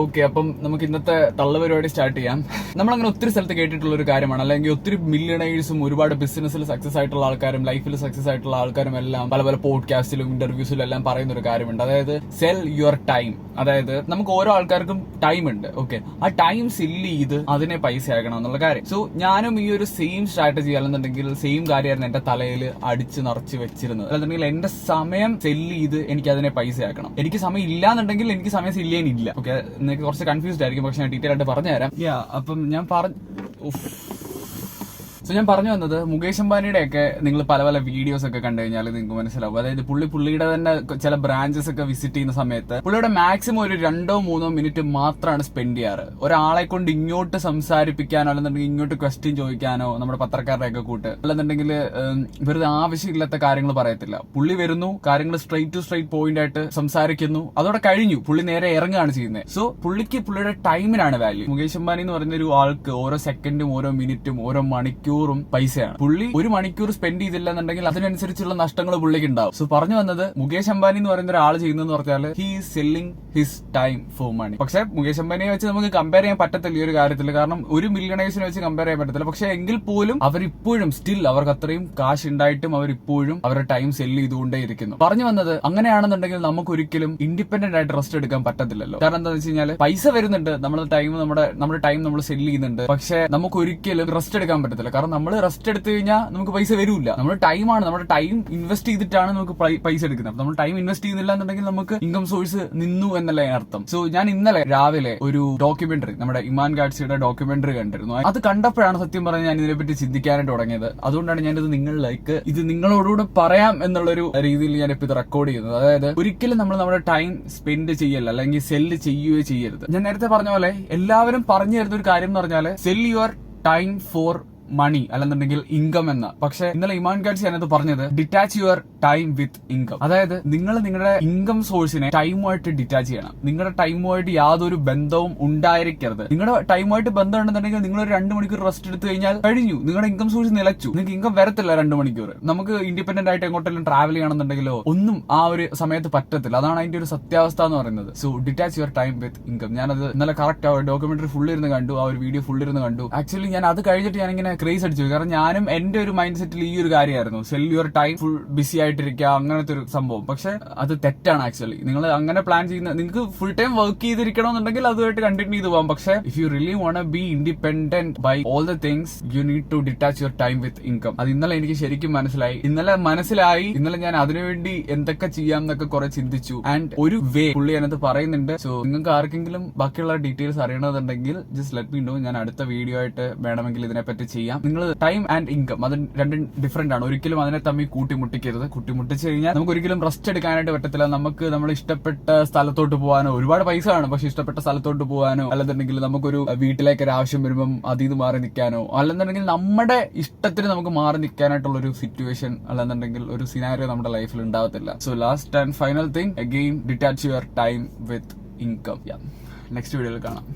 Okay, അപ്പം നമുക്ക് ഇന്നത്തെ തള്ളുപരിപാടി സ്റ്റാർട്ട് ചെയ്യാം. നമ്മളങ്ങനെ ഒത്തിരി സ്ഥലത്ത് കേട്ടിട്ടുള്ള ഒരു കാര്യമാണ്, അല്ലെങ്കിൽ ഒത്തിരി മില്യണേഴ്സും ഒരുപാട് ബിസിനസ്സിൽ സക്സസ് ആയിട്ടുള്ള ആൾക്കാരും ലൈഫിൽ സക്സസ് ആയിട്ടുള്ള ആൾക്കാരും എല്ലാം പല പല പോഡ്കാസ്റ്റിലും ഇന്റർവ്യൂസിലും എല്ലാം പറയുന്ന ഒരു കാര്യമുണ്ട്. അതായത് സെൽ യുവർ ടൈം. അതായത് നമുക്ക് ഓരോ ആൾക്കാർക്കും ടൈം ഉണ്ട്. ഓക്കെ, ആ ടൈം സെല്ല് ചെയ്ത് അതിനെ പൈസ ആക്കണം എന്നുള്ള കാര്യം. സോ ഞാനും ഈ ഒരു സെയിം സ്ട്രാറ്റജി അല്ലെന്നുണ്ടെങ്കിൽ സെയിം കാര്യമായിരുന്നു എന്റെ തലയിൽ അടിച്ച് നിറച്ച് വെച്ചിരുന്നത്. അല്ലെന്നുണ്ടെങ്കിൽ എന്റെ സമയം സെല്ല് ചെയ്ത് എനിക്ക് അതിനെ പൈസ ആക്കണം. എനിക്ക് സമയം ഇല്ലാന്നുണ്ടെങ്കിൽ എനിക്ക് സമയം സെല്ല് ചെയ്യാനില്ല. ഓക്കെ, നിങ്ങൾക്ക് കുറച്ച് കൺഫ്യൂസ്ഡ് ആയിരിക്കും, പക്ഷെ ഞാൻ ഡീറ്റെയിൽ ആയിട്ട് പറഞ്ഞുതരാം. അപ്പം ഞാൻ ഞാൻ പറഞ്ഞു വന്നത്, മുകേഷ് അംബാനിയുടെ ഒക്കെ നിങ്ങൾ പല പല വീഡിയോസ് ഒക്കെ കണ്ടു കഴിഞ്ഞാൽ നിങ്ങൾക്ക് മനസ്സിലാവും. അതായത് പുള്ളിയുടെ തന്നെ ചില ബ്രാഞ്ചസ് ഒക്കെ വിസിറ്റ് ചെയ്യുന്ന സമയത്ത് പുള്ളിയുടെ മാക്സിമം ഒരു 2-3 മിനിറ്റ് മാത്രമാണ് സ്പെൻഡ് ചെയ്യാറ്. ഒരാളെ കൊണ്ട് ഇങ്ങോട്ട് സംസാരിപ്പിക്കാനോ അല്ലെന്നുണ്ടെങ്കിൽ ഇങ്ങോട്ട് ക്വസ്റ്റ്യൻ ചോദിക്കാനോ, നമ്മുടെ പത്രക്കാരുടെ ഒക്കെ കൂട്ട്, അല്ലെന്നുണ്ടെങ്കിൽ വെറുതെ ആവശ്യമില്ലാത്ത കാര്യങ്ങൾ പറയത്തില്ല. പുള്ളി വരുന്നു, കാര്യങ്ങൾ സ്ട്രെയിറ്റ് ടു സ്ട്രെയിറ്റ് പോയിന്റ് ആയിട്ട് സംസാരിക്കുന്നു, അതോടെ കഴിഞ്ഞു. പുള്ളി നേരെ ഇറങ്ങുകയാണ് ചെയ്യുന്നത്. സോ പുള്ളിയുടെ ടൈമിനാണ് വാല്യൂ. മുകേഷ് അംബാനി എന്ന് പറയുന്ന ഒരു ആൾക്ക് ഓരോ സെക്കൻഡും ഓരോ മിനിറ്റും ഓരോ മണിക്കൂറും പൈസയാണ്. പുള്ളി ഒരു മണിക്കൂർ സ്പെൻഡ് ചെയ്തില്ല എന്നുണ്ടെങ്കിൽ അതിനനുസരിച്ചുള്ള നഷ്ടങ്ങൾ പുള്ളിക്ക് ഉണ്ടാവും. സോ പറഞ്ഞു വന്നത്, മുകേഷ് അംബാനി എന്ന് പറയുന്ന ഒരാൾ ചെയ്യുന്നതെന്ന് പറഞ്ഞാൽ he is selling his time for money. പക്ഷെ മുകേഷ് അംബാനിയെ വെച്ച് നമുക്ക് കമ്പയർ ചെയ്യാൻ പറ്റത്തില്ല ഈ ഒരു കാര്യത്തിൽ. കാരണം ഒരു മില്യണേഴ്സിനെ വെച്ച് കമ്പയർ ചെയ്യാൻ പറ്റത്തില്ല. പക്ഷെ എങ്കിൽ പോലും അവരിപ്പോഴും സ്റ്റിൽ അവർക്ക് അത്രയും കാശ് ഉണ്ടായിട്ടും അവരിപ്പോഴും അവരുടെ ടൈം സെല്ല് ചെയ്തുകൊണ്ടേ ഇരിക്കുന്നു. പറഞ്ഞു വന്നത്, അങ്ങനെയാണെന്നുണ്ടെങ്കിൽ നമുക്ക് ഒരിക്കലും ഇൻഡിപെൻഡന്റ് ആയിട്ട് റെസ്റ്റ് എടുക്കാൻ പറ്റത്തില്ലല്ലോ. കാരണം എന്താണെന്ന് വെച്ച് കഴിഞ്ഞാൽ പൈസ വരുന്നുണ്ട്, നമ്മുടെ ടൈം നമ്മൾ സെല്ല് ചെയ്യുന്നുണ്ട്. പക്ഷെ നമുക്ക് ഒരിക്കലും റെസ്റ്റ് എടുക്കാൻ പറ്റത്തില്ല. കാരണം നമ്മൾ റെസ്റ്റ് എടുത്തു കഴിഞ്ഞാൽ നമുക്ക് പൈസ വരില്ല. നമ്മുടെ ടൈമാണ്, നമ്മുടെ ടൈം ഇൻവെസ്റ്റ് ചെയ്തിട്ടാണ് നമുക്ക് പൈസ എടുക്കുന്നത്. നമ്മൾ ടൈം ഇൻവെസ്റ്റ് ചെയ്യുന്നില്ല എന്നുണ്ടെങ്കിൽ നമുക്ക് ഇൻകം സോഴ്സ് നിന്നു എന്നല്ല അർത്ഥം. സോ ഞാൻ ഇന്നലെ രാവിലെ ഒരു ഡോക്യുമെന്ററി, നമ്മുടെ ഇമാൻ ഗാഡ്സിയുടെ ഡോക്യുമെന്ററി കണ്ടിരുന്നു. അത് കണ്ടപ്പോഴാണ് സത്യം പറഞ്ഞാൽ ഞാൻ ഇതിനെപ്പറ്റി ചിന്തിക്കാനായിട്ട് തുടങ്ങിയത്. അതുകൊണ്ടാണ് ഞാനിത് നിങ്ങളിലേക്ക് നിങ്ങളോടുകൂടെ പറയാം എന്നുള്ളൊരു രീതിയിൽ ഞാൻ ഇപ്പൊ ഇത് റെക്കോർഡ് ചെയ്യുന്നത്. അതായത് ഒരിക്കലും നമ്മൾ നമ്മുടെ ടൈം സ്പെൻഡ് ചെയ്യല്ല, അല്ലെങ്കിൽ സെല്ല് ചെയ്യുകയോ ചെയ്യരുത്. ഞാൻ നേരത്തെ പറഞ്ഞ പോലെ എല്ലാവരും പറഞ്ഞു തരുന്ന ഒരു കാര്യം എന്ന് പറഞ്ഞാൽ sell your time for money അല്ലെന്നുണ്ടെങ്കിൽ ഇൻകം എന്ന്. പക്ഷെ ഇന്നലെ ഇമാൻ ഗാഡ്സി അതിനകത്ത് പറഞ്ഞത് detach your time with income. അതായത് നിങ്ങൾ നിങ്ങളുടെ ഇൻകം സോഴ്സിനെ ടൈമുമായിട്ട് ഡിറ്റാച്ച് ചെയ്യണം. നിങ്ങളുടെ ടൈമുമായിട്ട് യാതൊരു ബന്ധവും ഉണ്ടായിരിക്കരുത്. നിങ്ങളുടെ ടൈമുമായിട്ട് ബന്ധം ഉണ്ടെന്നുണ്ടെങ്കിൽ നിങ്ങൾ ഒരു 2 മണിക്കൂർ റെസ്റ്റ് എടുത്തു കഴിഞ്ഞാൽ കഴിഞ്ഞു, നിങ്ങളുടെ ഇൻകം സോഴ്സ് നിലച്ചു. നിങ്ങൾക്ക് ഇൻകം വരത്തില്ല 2 മണിക്കൂർ. നമുക്ക് ഇൻഡിപെൻഡന്റ് ആയിട്ട് എങ്ങോട്ടെങ്കിലും ട്രാവൽ ചെയ്യണമെന്നുണ്ടെങ്കിലോ ഒന്നും ആ ഒരു സമയത്ത് പറ്റത്തില്ല. അതാണ് അതിന്റെ ഒരു സത്യാവസ്ഥ എന്ന് പറയുന്നത്. So detach your time with income. ഞാനത് ഇന്നലെ കറക്റ്റ് ആ ഡോക്യുമെന്ററി ഫുള്ളിരുന്ന് കണ്ടു, ആ ഒരു വീഡിയോ ഫുള്ളിരുന്ന് കണ്ടു. ആക്ച്വലി ഞാൻ അത് കഴിഞ്ഞിട്ട് ഞാനിങ്ങനെ ക്രേസ് അടിച്ചു. കാരണം ഞാനും എന്റെ ഒരു മൈൻഡ് സെറ്റിൽ ഈ ഒരു കാര്യമായിരുന്നു, cell your time, full busy ആയിട്ടിരിക്കുക, അങ്ങനത്തെ ഒരു സംഭവം. പക്ഷെ അത് തെറ്റാണ്. ആക്ച്വലി നിങ്ങൾ അങ്ങനെ പ്ലാൻ ചെയ്യുന്ന, നിങ്ങൾക്ക് ഫുൾ ടൈം വർക്ക് ചെയ്തിരിക്കണമെന്നുണ്ടെങ്കിൽ അതുമായിട്ട് കണ്ടിന്യൂ ചെയ്ത് പോകാം. പക്ഷെ if you really want be independent by all the things, you need to detach your time with income. അത് ഇന്നലെ എനിക്ക് ശരിക്കും മനസ്സിലായി. ഇന്നലെ ഞാൻ അതിനുവേണ്ടി എന്തൊക്കെ ചെയ്യാം എന്നൊക്കെ കുറെ ചിന്തിച്ചു. ആൻഡ് ഒരു വേ പുള്ളി അതിനകത്ത് പറയുന്നുണ്ട്. സോ നിങ്ങൾക്ക് ആർക്കെങ്കിലും ബാക്കിയുള്ള ഡീറ്റെയിൽസ് അറിയണമെന്നുണ്ടെങ്കിൽ ജസ്റ്റ് ലെറ്റ് മീ നോ. ഞാൻ അടുത്ത വീഡിയോ ആയിട്ട് വേണമെങ്കിൽ ഇതിനെപ്പറ്റി ചെയ്യാം. നിങ്ങൾ ടൈം ആൻഡ് ഇൻകം അത് രണ്ടും ഡിഫറെന്റ് ആണ്. ഒരിക്കലും അതിനെ തമ്മിൽ കൂട്ടിമുട്ടിക്കരുത്. കൂട്ടിമുട്ടിച്ച് കഴിഞ്ഞാൽ നമുക്ക് ഒരിക്കലും റെസ്റ്റ് എടുക്കാനായിട്ട് പറ്റത്തില്ല. നമുക്ക് നമ്മൾ ഇഷ്ടപ്പെട്ട സ്ഥലത്തോട്ട് പോകാനോ, ഒരുപാട് പൈസ കാണും, പക്ഷെ ഇഷ്ടപ്പെട്ട സ്ഥലത്തോട്ട് പോകാനോ, അല്ലെന്നുണ്ടെങ്കിൽ നമുക്കൊരു വീട്ടിലേക്ക് ഒരു ആവശ്യം വരുമ്പം അതിൽ നിന്ന് മാറി നിൽക്കാനോ, അല്ലെന്നുണ്ടെങ്കിൽ നമ്മുടെ ഇഷ്ടത്തിന് നമുക്ക് മാറി നിൽക്കാനായിട്ടുള്ള ഒരു സിറ്റുവേഷൻ അല്ലെന്നുണ്ടെങ്കിൽ ഒരു സിനാരിയോ നമ്മുടെ ലൈഫിൽ ഉണ്ടാവത്തില്ല. So last and final thing, again detach your time with income. Next വീഡിയോയിൽ കാണാം.